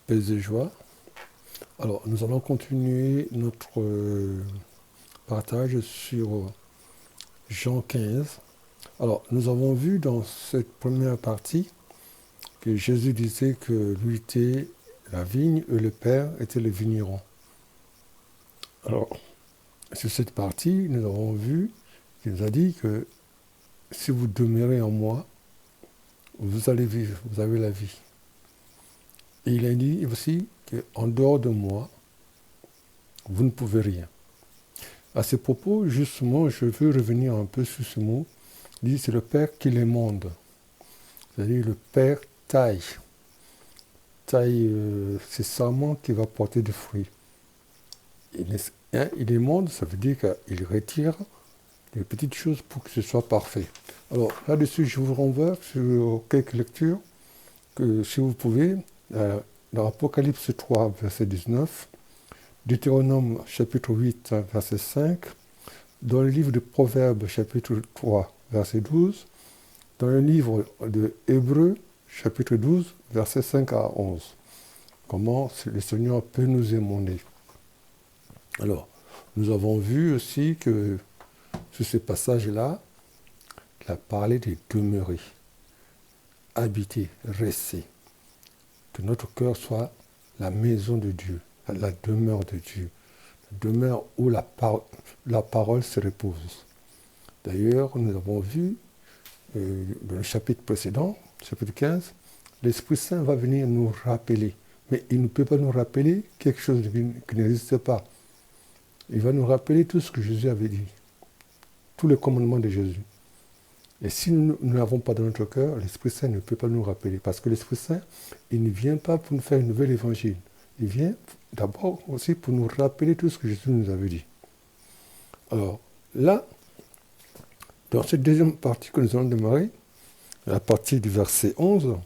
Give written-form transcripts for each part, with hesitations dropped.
Paix et joie. Alors, nous allons continuer notre partage sur Jean 15. Alors, nous avons vu dans cette première partie que Jésus disait que lui était la vigne et le Père était le vigneron. Alors, sur cette partie, nous avons vu qu'il nous a dit que si vous demeurez en moi, vous allez vivre, vous avez la vie. Et il a dit aussi qu'en dehors de moi, vous ne pouvez rien. À ce propos, justement, je veux revenir un peu sur ce mot. Il dit c'est le Père qui les monde. C'est-à-dire le Père taille. Taille, c'est sarment qui va porter du fruit. Il les monde, ça veut dire qu'il retire des petites choses pour que ce soit parfait. Alors là-dessus, je vous renvoie sur quelques lectures que, si vous pouvez, dans Apocalypse 3, verset 19, Deutéronome chapitre 8, verset 5, dans le livre de Proverbes chapitre 3, verset 12, dans le livre de Hébreux chapitre 12, verset 5 à 11. Comment le Seigneur peut nous émonder. Alors, nous avons vu aussi que sur ce passage-là, il a parlé de demeurer, habiter, rester. Que notre cœur soit la maison de Dieu, la demeure de Dieu, la demeure où la parole se repose. D'ailleurs, nous avons vu dans le chapitre précédent, chapitre 15, l'Esprit Saint va venir nous rappeler. Mais il ne peut pas nous rappeler quelque chose qui n'existe pas. Il va nous rappeler tout ce que Jésus avait dit, tous les commandements de Jésus. Et si nous n'avons pas dans notre cœur, l'Esprit Saint ne peut pas nous rappeler. Parce que l'Esprit Saint, il ne vient pas pour nous faire un nouvel évangile. Il vient d'abord aussi pour nous rappeler tout ce que Jésus nous avait dit. Alors, là, dans cette deuxième partie que nous allons démarrer, à partir du verset 11,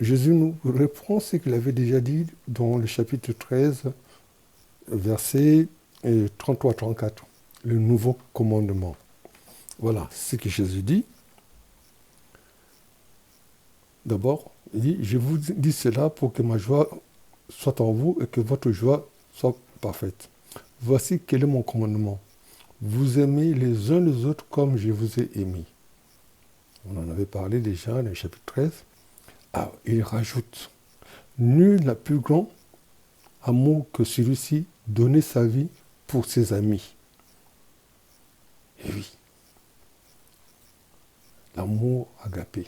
Jésus nous reprend ce qu'il avait déjà dit dans le chapitre 13, versets 33-34, le nouveau commandement. Voilà ce que Jésus dit. D'abord, il dit, je vous dis cela pour que ma joie soit en vous et que votre joie soit parfaite. Voici quel est mon commandement. Vous aimez les uns les autres comme je vous ai aimés. On en avait parlé déjà dans le chapitre 13. Ah, il rajoute, nul n'a plus grand amour que celui-ci, donner sa vie pour ses amis. Et oui, l'amour agapé,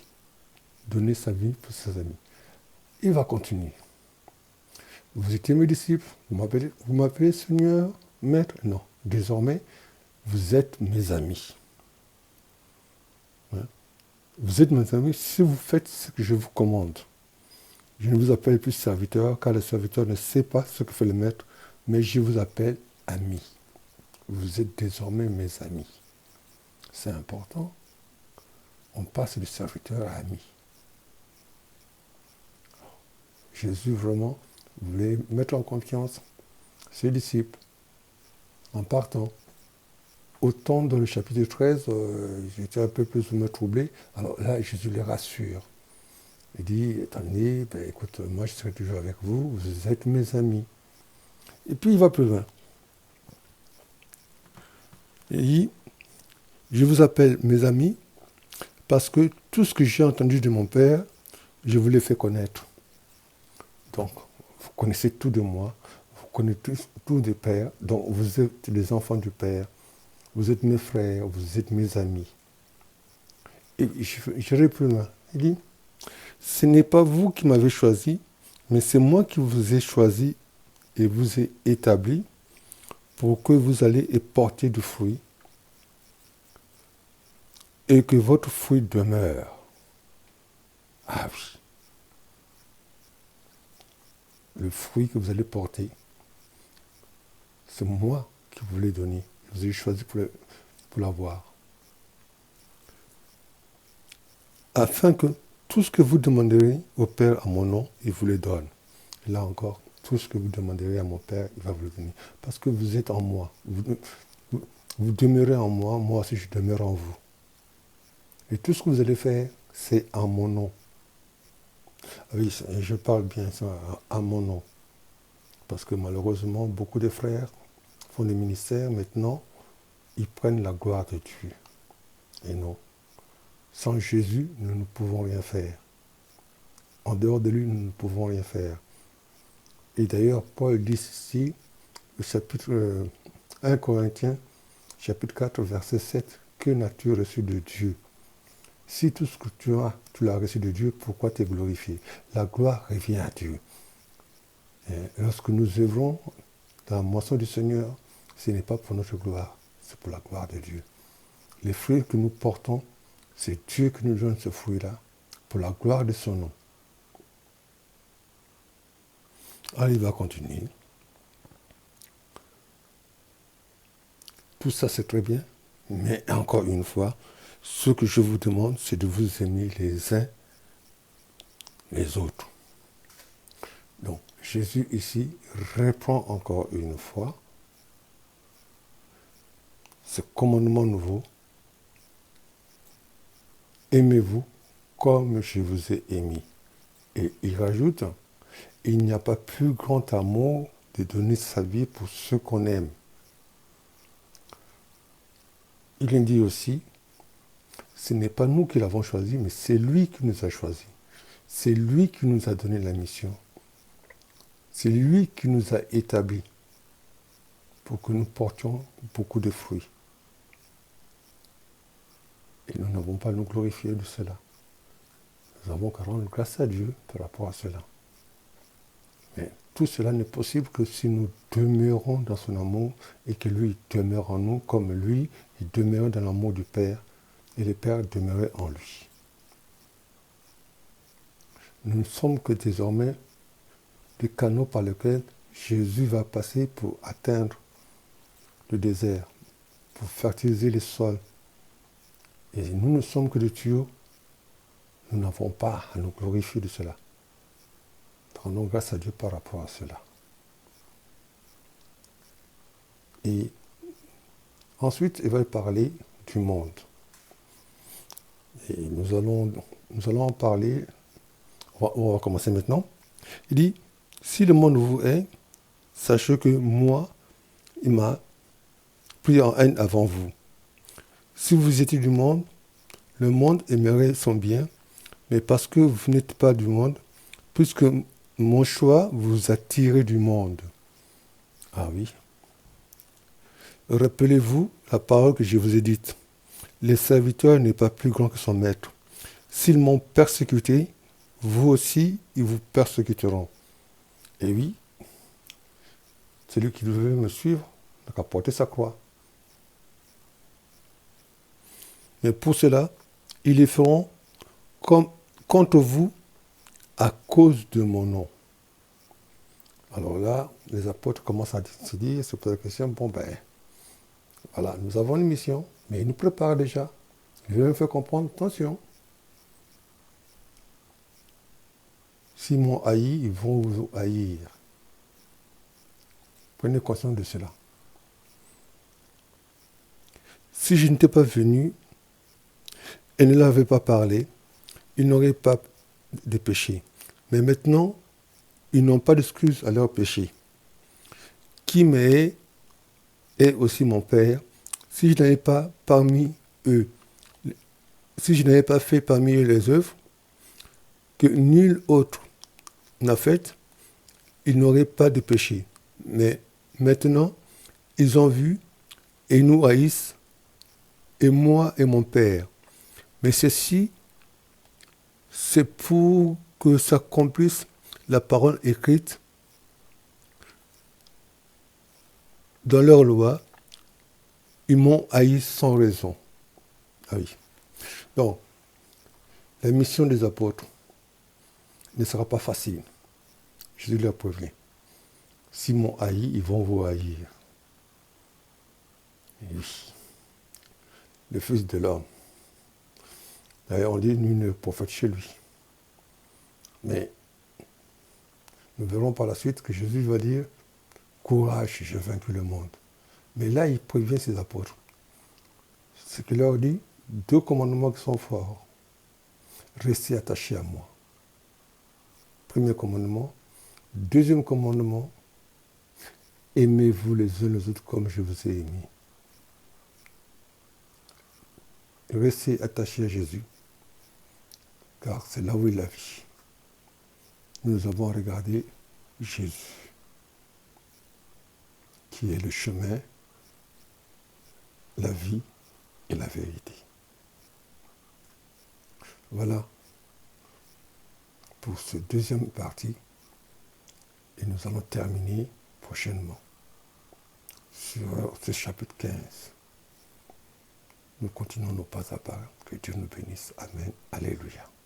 donner sa vie pour ses amis. Il va continuer. Vous étiez mes disciples, vous m'appelez Seigneur, Maître? Non, désormais, vous êtes mes amis. Hein? Vous êtes mes amis si vous faites ce que je vous commande. Je ne vous appelle plus serviteur, car le serviteur ne sait pas ce que fait le maître, mais je vous appelle ami. Vous êtes désormais mes amis. C'est important. On passe de serviteur à ami. Jésus vraiment voulait mettre en confiance ses disciples en partant. Autant dans le chapitre 13, j'étais un peu plus ou moins troublé. Alors là, Jésus les rassure. Il dit, attendez, écoute, moi je serai toujours avec vous, vous êtes mes amis. Et puis il va plus loin. Il dit, je vous appelle mes amis parce que tout ce que j'ai entendu de mon Père, je vous l'ai fait connaître. Donc, vous connaissez tout de moi, vous connaissez tout du Père, donc vous êtes les enfants du Père, vous êtes mes frères, vous êtes mes amis. Et j'irai plus loin. Il dit, ce n'est pas vous qui m'avez choisi, mais c'est moi qui vous ai choisi et vous ai établi pour que vous allez porter du fruit et que votre fruit demeure. Ah oui. Le fruit que vous allez porter, c'est moi qui vous l'ai donné. Je vous ai choisi pour l'avoir. Afin que tout ce que vous demanderez au Père à mon nom, il vous le donne. Et là encore, tout ce que vous demanderez à mon Père, il va vous le donner. Parce que vous êtes en moi. Vous demeurez en moi, moi aussi je demeure en vous. Et tout ce que vous allez faire, c'est en mon nom. Oui, je parle bien ça à mon nom. Parce que malheureusement, beaucoup de frères font des ministères. Maintenant, ils prennent la gloire de Dieu. Et non. Sans Jésus, nous ne pouvons rien faire. En dehors de lui, nous ne pouvons rien faire. Et d'ailleurs, Paul dit ici, le chapitre 1 Corinthiens, chapitre 4, verset 7, que n'as-tu reçu de Dieu? Si tout ce que tu as, tu l'as reçu de Dieu, pourquoi t'es glorifié? La gloire revient à Dieu. Et lorsque nous œuvrons dans la moisson du Seigneur, ce n'est pas pour notre gloire, c'est pour la gloire de Dieu. Les fruits que nous portons, c'est Dieu qui nous donne ce fruit-là, pour la gloire de son nom. Alors il va continuer. Tout ça c'est très bien, mais encore une fois, ce que je vous demande, c'est de vous aimer les uns les autres. Donc Jésus ici reprend encore une fois ce commandement nouveau. Aimez-vous comme je vous ai aimé. Et il rajoute, il n'y a pas plus grand amour de donner sa vie pour ceux qu'on aime. Il dit aussi, ce n'est pas nous qui l'avons choisi, mais c'est lui qui nous a choisis. C'est lui qui nous a donné la mission. C'est lui qui nous a établis pour que nous portions beaucoup de fruits. Et nous n'avons pas à nous glorifier de cela. Nous avons qu'à rendre grâce à Dieu par rapport à cela. Mais tout cela n'est possible que si nous demeurons dans son amour et que lui demeure en nous comme lui, il demeure dans l'amour du Père et le Père demeurait en lui. Nous ne sommes que désormais des canaux par lesquels Jésus va passer pour atteindre le désert, pour fertiliser les sols. Et nous ne sommes que des tuyaux. Nous n'avons pas à nous glorifier de cela. Rendons grâce à Dieu par rapport à cela. Et ensuite, il va parler du monde. Et nous allons en parler. On va commencer maintenant. Il dit, si le monde vous hait, sachez que moi, il m'a pris en haine avant vous. Si vous étiez du monde, le monde aimerait son bien, mais parce que vous n'êtes pas du monde, puisque mon choix vous a tiré du monde. Ah oui. Rappelez-vous la parole que je vous ai dite. Le serviteur n'est pas plus grand que son maître. S'ils m'ont persécuté, vous aussi, ils vous persécuteront. Et oui, celui qui devait me suivre n'a qu'à porter sa croix. Mais pour cela, ils les feront comme contre vous à cause de mon nom. Alors là, les apôtres commencent à se dire, se poser la question, bon ben, voilà, nous avons une mission, mais ils nous préparent déjà. Ils veulent nous faire comprendre, attention. S'ils m'ont haï, ils vont vous haïr. Prenez conscience de cela. Si je n'étais pas venu et ne l'avais pas parlé, ils n'auraient pas de péché. Mais maintenant, ils n'ont pas d'excuse à leur péché. Qui m'est est aussi mon Père. Si je n'avais pas parmi eux, si je n'avais pas fait parmi eux les œuvres que nul autre n'a faites, ils n'auraient pas de péché. Mais maintenant, ils ont vu et nous haïssent, et moi et mon Père. Mais ceci, c'est pour que s'accomplisse la parole écrite dans leur loi. Ils m'ont haï sans raison. Ah oui. Donc, la mission des apôtres ne sera pas facile. Jésus l'a prévenu. S'ils m'ont haï, ils vont vous haïr. Et oui. Le Fils de l'homme. D'ailleurs, on dit nul ne prophète chez lui. Mais nous verrons par la suite que Jésus va dire courage, j'ai vaincu le monde. Mais là, il prévient ses apôtres. Ce qu'il leur dit, deux commandements qui sont forts. Restez attachés à moi. premier commandement. Deuxième commandement, aimez-vous les uns les autres comme je vous ai aimés. Restez attachés à Jésus, car c'est là où est la vie. Nous avons regardé Jésus, qui est le chemin, la vie et la vérité. Voilà pour cette deuxième partie, et nous allons terminer prochainement sur ce chapitre 15. Nous continuons nos pas à pas. Que Dieu nous bénisse. Amen. Alléluia.